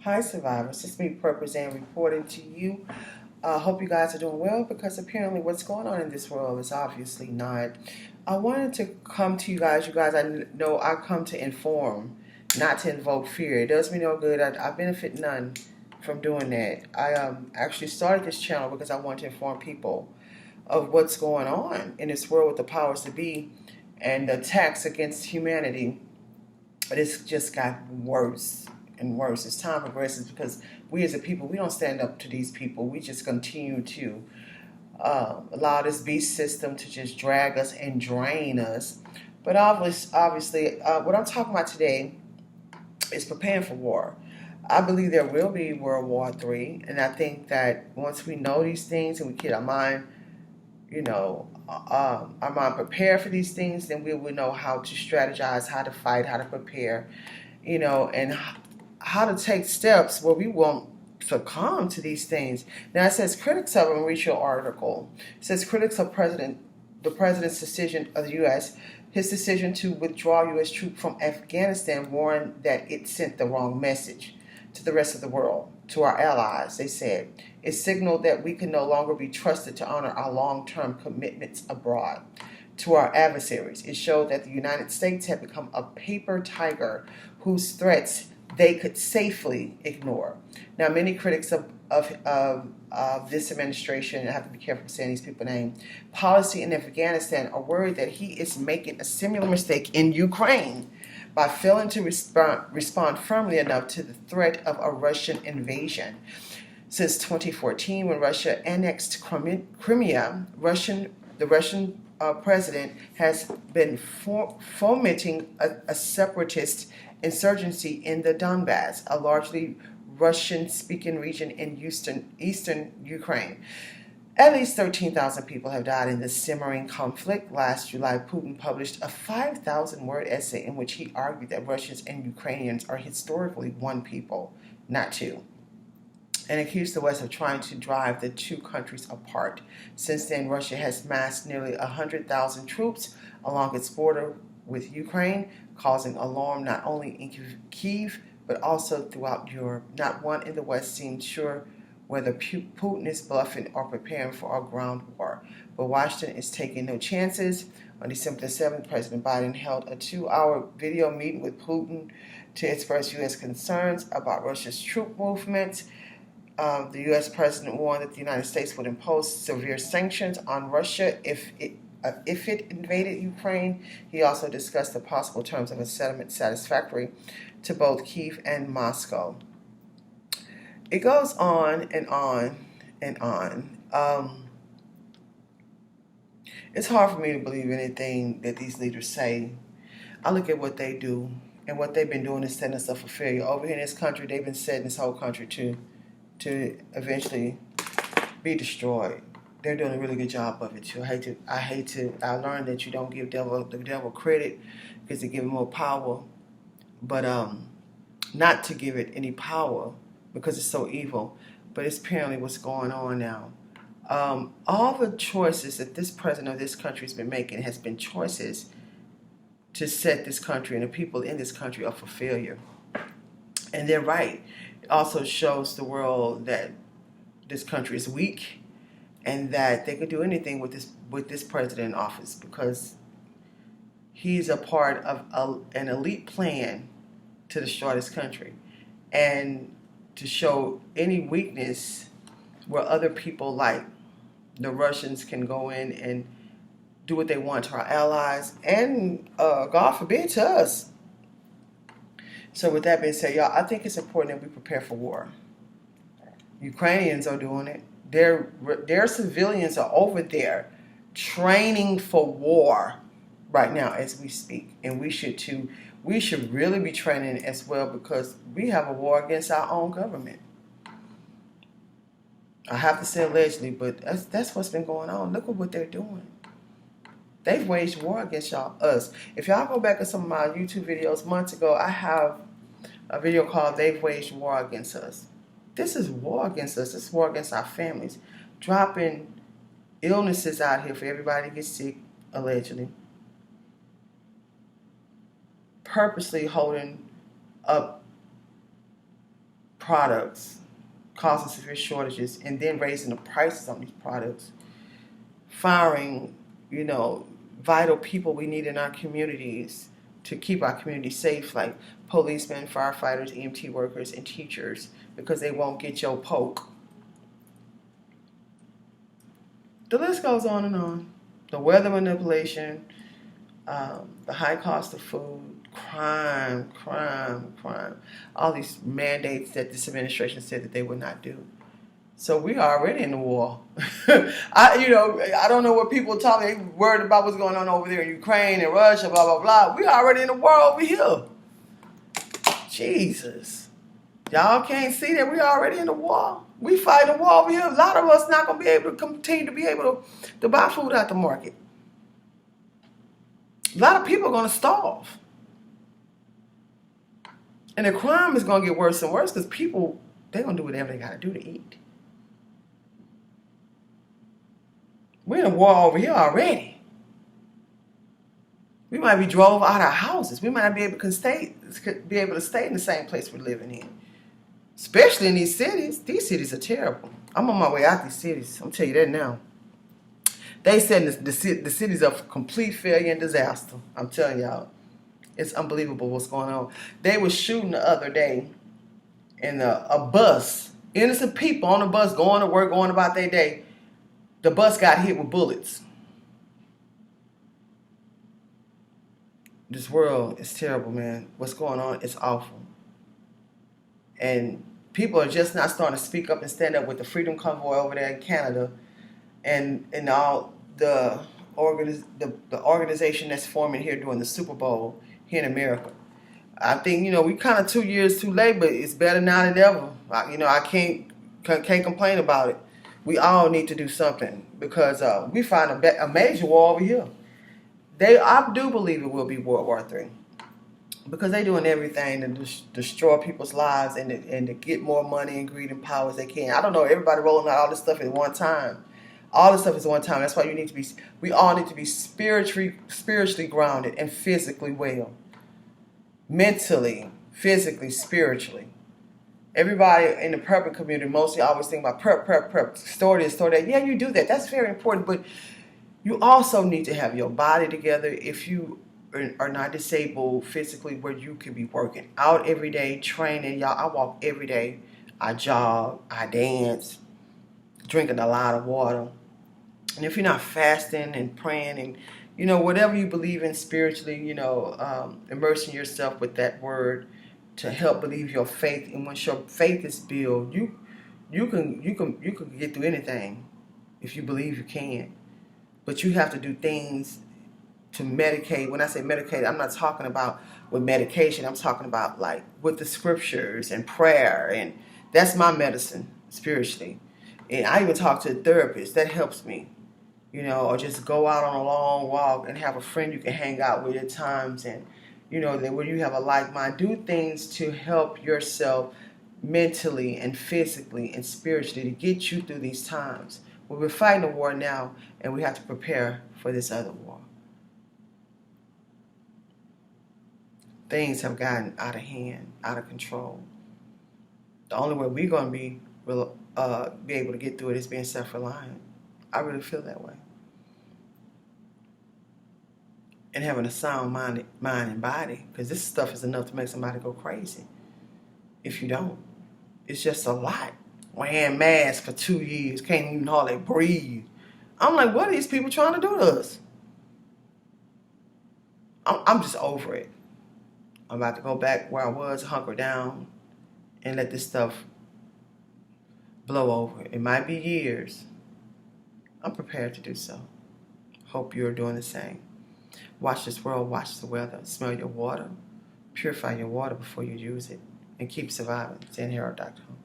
Hi, survivors. It's me, Purpose, and reporting to you. Hope you guys are doing well because apparently what's going on in this world is obviously not. I wanted to come to you guys. You guys, I know I come to inform, not to invoke fear. It does me no good. I benefit none from doing that. I actually started this channel because I want to inform people of what's going on in this world with the powers to be and the attacks against humanity. But it's just gotten worse and worse as time progresses because we as a people, we don't stand up to these people. We just continue to allow this beast system to just drag us and drain us. But obviously, what I'm talking about today is preparing for war. I believe there will be World War III, and I think that once we know these things and we keep our mind, our mind prepared for these things, then we will know how to strategize, how to fight, how to prepare, and how to take steps where we won't succumb to these things. Now it says critics of a read your article. It says critics of the president's decision of the U.S. His decision to withdraw U.S. troops from Afghanistan warned that it sent the wrong message to the rest of the world, to our allies. They said it signaled that we can no longer be trusted to honor our long-term commitments abroad. To our adversaries, it showed that the United States had become a paper tiger whose threats they could safely ignore. Now, many critics of this administration, I have to be careful saying these people's names, policy in Afghanistan are worried that he is making a similar mistake in Ukraine by failing to respond firmly enough to the threat of a Russian invasion. Since 2014, when Russia annexed Crimea, the Russian president has been fomenting a separatist insurgency in the Donbass, a largely Russian-speaking region in eastern Ukraine. At least 13,000 people have died in this simmering conflict. Last July, Putin published a 5,000-word essay in which he argued that Russians and Ukrainians are historically one people, not two, and accused the West of trying to drive the two countries apart. Since then, Russia has massed nearly 100,000 troops along its border with Ukraine, causing alarm not only in Kyiv, but also throughout Europe. Not one in the West seems sure whether Putin is bluffing or preparing for a ground war. But Washington is taking no chances. On December the 7th, President Biden held a 2-hour video meeting with Putin to express U.S. concerns about Russia's troop movements. The U.S. president warned that the United States would impose severe sanctions on Russia if it invaded Ukraine. He also discussed the possible terms of a settlement satisfactory to both Kyiv and Moscow. It goes on and on and on. It's hard for me to believe anything that these leaders say. I look at what they do, and what they've been doing is setting us up for failure. Over here in this country, they've been setting this whole country to eventually be destroyed. They're doing a really good job of it too. I learned that you don't give the devil credit because they give him more power, but not to give it any power because it's so evil. But it's apparently what's going on now. All the choices that this president of this country has been making has been choices to set this country and the people in this country up for failure. And they're right. It also shows the world that this country is weak and that they could do anything with this president in office because he's a part of an elite plan to destroy this country and to show any weakness where other people like the Russians can go in and do what they want to our allies and, God forbid, to us. So with that being said, y'all, I think it's important that we prepare for war. Ukrainians are doing it. Their civilians are over there training for war right now as we speak. And we should too. We should really be training as well because we have a war against our own government. I have to say allegedly, but that's what's been going on. Look at what they're doing. They've waged war against us. If y'all go back to some of my YouTube videos months ago, I have a video called They've Waged War Against Us. This is war against us. This is war against our families. Dropping illnesses out here for everybody to get sick, allegedly. Purposely holding up products, causing severe shortages, and then raising the prices on these products, firing, vital people we need in our communities to keep our community safe, like policemen, firefighters, EMT workers, and teachers, because they won't get your poke. The list goes on and on. The weather manipulation, the high cost of food, crime. All these mandates that this administration said that they would not do. So we are already in the war. I don't know what people talk. They worried about what's going on over there in Ukraine and Russia, blah, blah, blah. We already in the war over here. Jesus. Y'all can't see that we already in the war. We fighting a war over here. A lot of us not going to be able to continue to be able to buy food out the market. A lot of people are going to starve. And the crime is going to get worse and worse because people, they're going to do whatever they got to do to eat. We're in a war over here already. We might be drove out of our houses. We might not be able to stay in the same place we're living in. Especially in these cities. These cities are terrible. I'm on my way out these cities. I'm telling you that now. They said the cities are complete failure and disaster. I'm telling y'all. It's unbelievable what's going on. They were shooting the other day in a bus. Innocent people on the bus going to work, going about their day. The bus got hit with bullets. This world is terrible, man. What's going on is awful. And people are just not starting to speak up and stand up with the Freedom Convoy over there in Canada and all the organization that's forming here during the Super Bowl here in America. I think, we kind of 2 years too late, but it's better now than ever. I can't complain about it. We all need to do something because we find a major war over here. I do believe it will be World War III because they're doing everything to destroy people's lives and to get more money and greed and power as they can. I don't know, everybody rolling out all this stuff at one time. All this stuff is one time. That's why we all need to be spiritually grounded and physically well. Mentally, physically, spiritually. Everybody in the prepping community mostly always think about prep, store this, store that. Yeah, you do that. That's very important. But you also need to have your body together if you are not disabled physically, where you can be working out every day, training. Y'all, I walk every day. I jog. I dance. Drinking a lot of water. And if you're not fasting and praying and, whatever you believe in spiritually, immersing yourself with that word to help believe your faith. And once your faith is built, you can get through anything if you believe you can. But you have to do things to medicate. When I say medicate, I'm not talking about with medication. I'm talking about like with the scriptures and prayer. And that's my medicine spiritually. And I even talk to a therapist. That helps me. Or just go out on a long walk and have a friend you can hang out with at times. And, that where you have a like mind, do things to help yourself mentally and physically and spiritually to get you through these times. Well, we're fighting a war now, and we have to prepare for this other war. Things have gotten out of hand, out of control. The only way we're going to be able to get through it is being self-reliant. I really feel that way. And having a sound mind and body, because this stuff is enough to make somebody go crazy. If you don't, it's just a lot. Wearing masks for 2 years, can't even hardly breathe. I'm like, what are these people trying to do to us? I'm just over it. I'm about to go back where I was, hunker down, and let this stuff blow over. It might be years. I'm prepared to do so. Hope you're doing the same. Watch this world, watch the weather, smell your water, purify your water before you use it, and keep surviving. ZenHerald.com.